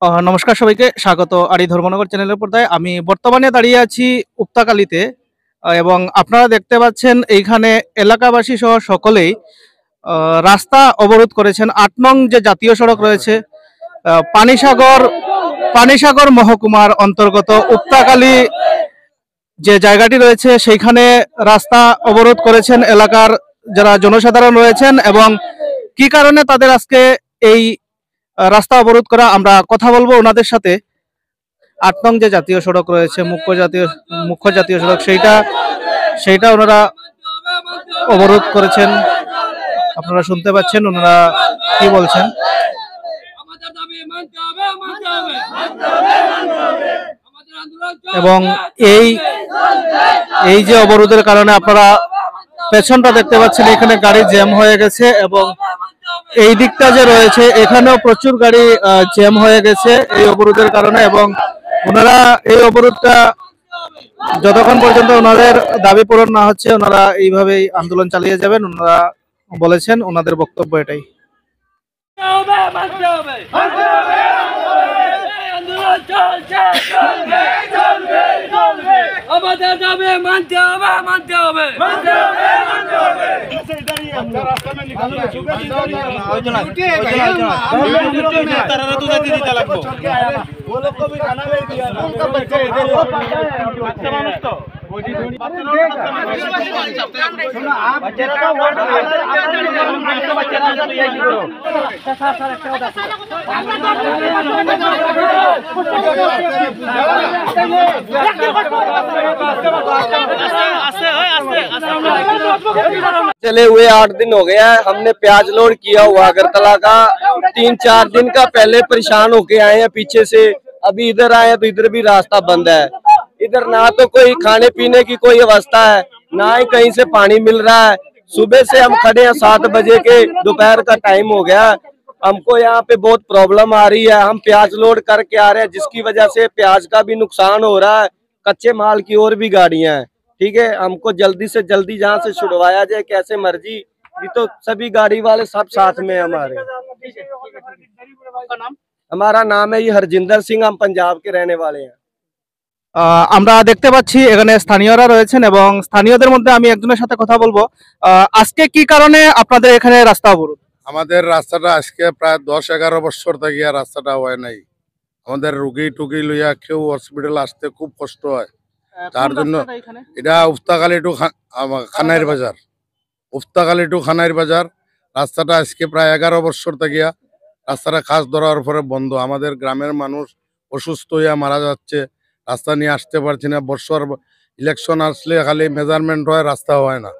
নমস্কার সবাইকে স্বাগত আরি ধর্মনগর চ্যানেলের পর্দায়। আমি বর্তমানে দাঁড়িয়ে আছি উপতাকালীতে এবং আপনারা দেখতে পাচ্ছেন এইখানে এলাকাবাসী সহ সকলেই রাস্তা অবরোধ করেছেন। ৮ নং যে জাতীয় সড়ক রয়েছে পানিসাগর পানিসাগর মহকুমার অন্তর্গত উপতাকালী যে জায়গাটি রয়েছে সেইখানে রাস্তা অবরোধ করেছেন এলাকার যারা জনসাধারণ রয়েছেন। এবং কি কারণে তাদের আজকে এই রাস্তা অবরোধ করা, আমরা কথা বলবো ওনাদের সাথে। ৮ নং যে জাতীয় সড়ক রয়েছে মুখ্য জাতীয় সড়ক, সেইটা ওনারা অবরোধ করেছেন। আপনারা শুনতে পাচ্ছেন ওনারা কি বলছেন। এবং এই যে অবরোধের কারণে আপনারা পেছনটা দেখতে পাচ্ছেন, এখানে গাড়ি জ্যাম হয়ে গেছে এবং এই দিকটা যে রয়েছে এখানেও প্রচুর গাড়ি জ্যাম হয়ে গেছে এই অবরোধের কারণে। এবং ওনারা এই অবরোধটা যতক্ষণ পর্যন্ত ওনাদের দাবি পূরণ না হচ্ছে ওনারা এইভাবেই আন্দোলন চালিয়ে যাবেন, ওনারা বলেছেন। ওনাদের বক্তব্য এটাই। আমাদের দাবি মানতে হবে, মানতে হবে। चले हुए 8 दिन हो गया है। हमने प्याज लोड किया हुआ अगरतला का 3-4 दिन का पहले परेशान होके आए हैं पीछे से। अभी इधर आए हैं तो इधर भी रास्ता बंद है। इधर ना तो कोई खाने पीने की कोई व्यवस्था है, ना ही कहीं से पानी मिल रहा है। सुबह से हम खड़े हैं 7 बजे के, दोपहर का टाइम हो गया। हमको यहाँ पे बहुत प्रॉब्लम आ रही है। हम प्याज लोड करके आ रहे हैं जिसकी वजह से प्याज का भी नुकसान हो रहा है, कच्चे माल की और भी गाड़ियां हैं। ठीक है, हमको जल्दी से जल्दी जहाँ से छुड़वाया जाए, कैसे मर्जी। ये तो सभी गाड़ी वाले सब साथ में हमारे। हमारा नाम है ये हरजिंदर सिंह, हम पंजाब के रहने वाले हैं। আমরা দেখতে পাচ্ছি এখানে স্থানীয়রা রয়েছেন এবং স্থানীয়দের মধ্যে আমি একজনের সাথে কথা বলবো। আজকে কি কারণে আপনাদের এখানে রাস্তা অবরোধ? আমাদের রাস্তাটা আজকে প্রায় 10-11 বছর থেকে রাস্তাটা হয় নাই। আমাদের রুগী টুগী লইয়া কেউ হসপিটাল আসতে খুব কষ্ট হয়। তার জন্য এটা উফতাকালী টু খানাইর বাজার, উফতাকালী টু খানাইর বাজার রাস্তাটা আজকে প্রায় 11 বছর থেকে রাস্তাটা কাজ ধরার পরে বন্ধ। আমাদের গ্রামের মানুষ অসুস্থ হইয়া মারা যাচ্ছে, রাস্তা নিয়ে আসতে পারছি না। বর্ষর ইলেকশন আসলে খালি মেজারমেন্ট হয়, রাস্তা হয় না।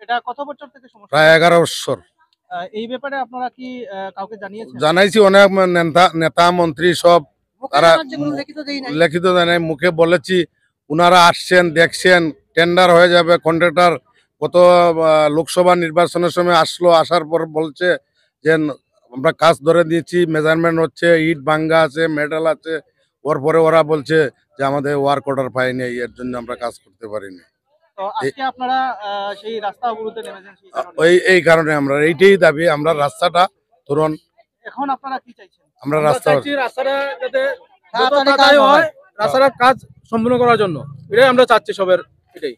এটা কত বছর থেকে সমস্যা? প্রায় 11 বছর। এই ব্যাপারে আপনারা কি কাউকে জানিয়েছেন? জানাইছি, অনেক নেতা মন্ত্রী সব, তারা লিখিত দেয় নাই, মুখে বলেছি। উনারা আসছেন, দেখছেন, টেন্ডার হয়ে যাবে। কন্ট্রাক্টর গত লোকসভা নির্বাচনের সময় আসলো, আসার পর বলছে যে আমরা কাজ ধরে দিয়েছি, মেজারমেন্ট হচ্ছে, ইট ভাঙ্গা আছে, মেটাল আছে। ওর পরে ওরা বলছে যে আমাদের ওয়ার্ক অর্ডার পাইনি, এর জন্য আমরা কাজ করতে পারিনি। তো আজকে আপনারা সেই রাস্তা অবরোধে নেমেছেন সেই কারণে? এই কারণে আমরা এইটাই দাবি, আমরা রাস্তাটা ধরুন। এখন আপনারা কি চাইছেন? আমরা রাস্তাটা যাতে তাড়াতাড়ি হয়, রাস্তার কাজ সম্পূর্ণ করার জন্য এটাই আমরা চাচ্ছি সবার। এটাই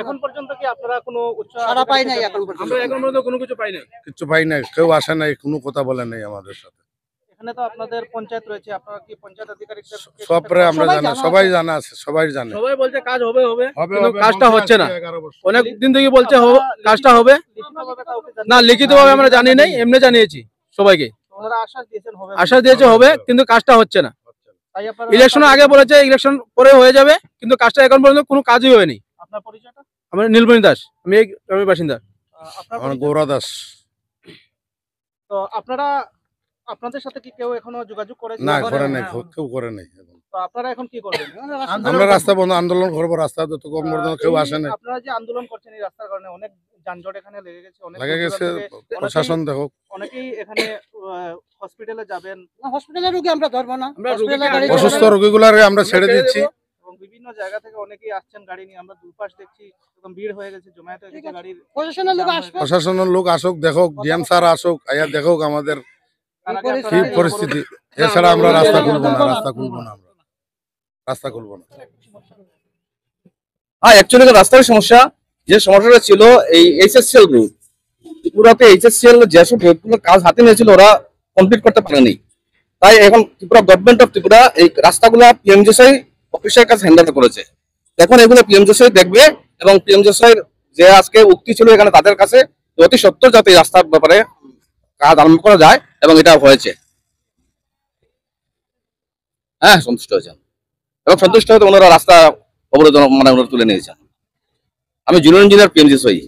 এখন পর্যন্ত কি আপনারা কোনো সাড়া পাই নাই? আমরা এখন পর্যন্ত কোনো কিছু পাই নাই, কিছু পাই নাই, কেউ আসে নাই, কোনো কথা বলে নাই আমাদের সাথে। এখানে তো আপনাদের পঞ্চায়েত রয়েছে, আপনারা কি পঞ্চায়েত আধিকারিকদের সবরে আমরা জানা, সবাই জানা আছে, সবাই জানে। সবাই বলছে কাজ হবে হবে, কিন্তু কাজটা হচ্ছে না। অনেক দিন থেকে বলছে কাজটা হবে না, লিখিতভাবে আমরা জানি নাই, এমনি জানিয়েছি সবাইকে। ওনারা আশ্বাস দিয়েছেন হবে, আশ্বাস দিয়েছে হবে, কিন্তু কাজটা হচ্ছে না। ইলেকশন আগে বলেছে ইলেকশন পরে হয়ে যাবে, কিন্তু কাজটা এখন পর্যন্ত কোনো কাজই হয়নি। আপনার পরিচয়টা? আমার নীলমণি দাস, আমি এই গ্রামের বাসিন্দা। আমার গৌরা দাস। তো আপনাদের সাথে কি কেউ এখনো যোগাযোগ করেছে? না, করে নাই, কেউ করে নাই। তো আপনারা এখন কি করবেন? আমরা রাস্তা বন্ধ, আন্দোলন করবো। রাস্তা তো কেউ আসে নাই। আপনারা যে আন্দোলন করছেন এই রাস্তার কারণে অনেক যানজট এখানে লেগে গেছে, লেগে গেছে। প্রশাসন দেখো, অনেকেই এখানে হসপিটালে যাবেন। হসপিটালের রোগী আমরা ধরবো না, অসুস্থ রোগীগুলার আমরা ছেড়ে দিচ্ছি। এবং বিভিন্ন জায়গা থেকে অনেকেই আসছেন গাড়ি নিয়ে, আমরা দুপাশ দেখছি একদম ভিড় হয়ে গেছে, জমায়েত হয়ে গেছে গাড়ির। প্রশাসনের লোক আসুক, প্রশাসনের লোক আসুক, দেখুক, ডিএম স্যার আসুক, আয়া দেখুক আমাদের কি পরিস্থিতি, এছাড়া আমরা রাস্তা খুলবো না, রাস্তা খুলবো না, আমরা রাস্তা খুলবো না। হ্যাঁ, অ্যাকচুয়ালি রাস্তার সমস্যা, যে সমস্যাটা ছিল এই এইচএসসিএল গ্রুপ ত্রিপুরাতে, এইচএসসিএল যেসব রোডগুলো কাজ হাতে নিয়েছিল ওরা কমপ্লিট করতে পারেনি। তাই এখন ত্রিপুরা গভর্নমেন্ট অফ ত্রিপুরা এই রাস্তাগুলো পিএমজেসআই অফিসের কাছে হ্যান্ডেল করেছে। এখন এগুলো পিএমজেসআই দেখবে এবং পিএমজেসআই যে আজকে উক্তি ছিল এখানে তাদের কাছে অতি সত্বর যাতে এই রাস্তার ব্যাপারে কাজ আরম্ভ করা যায়, এবং এটা হয়েছে। হ্যাঁ, সন্তুষ্ট হয়েছেন এবং সন্তুষ্ট হতে ওনারা রাস্তা অবরোধ ওনারা তুলে নিয়েছেন। আমি জুনিয়র ইঞ্জিনিয়ার পিএমজেসআই।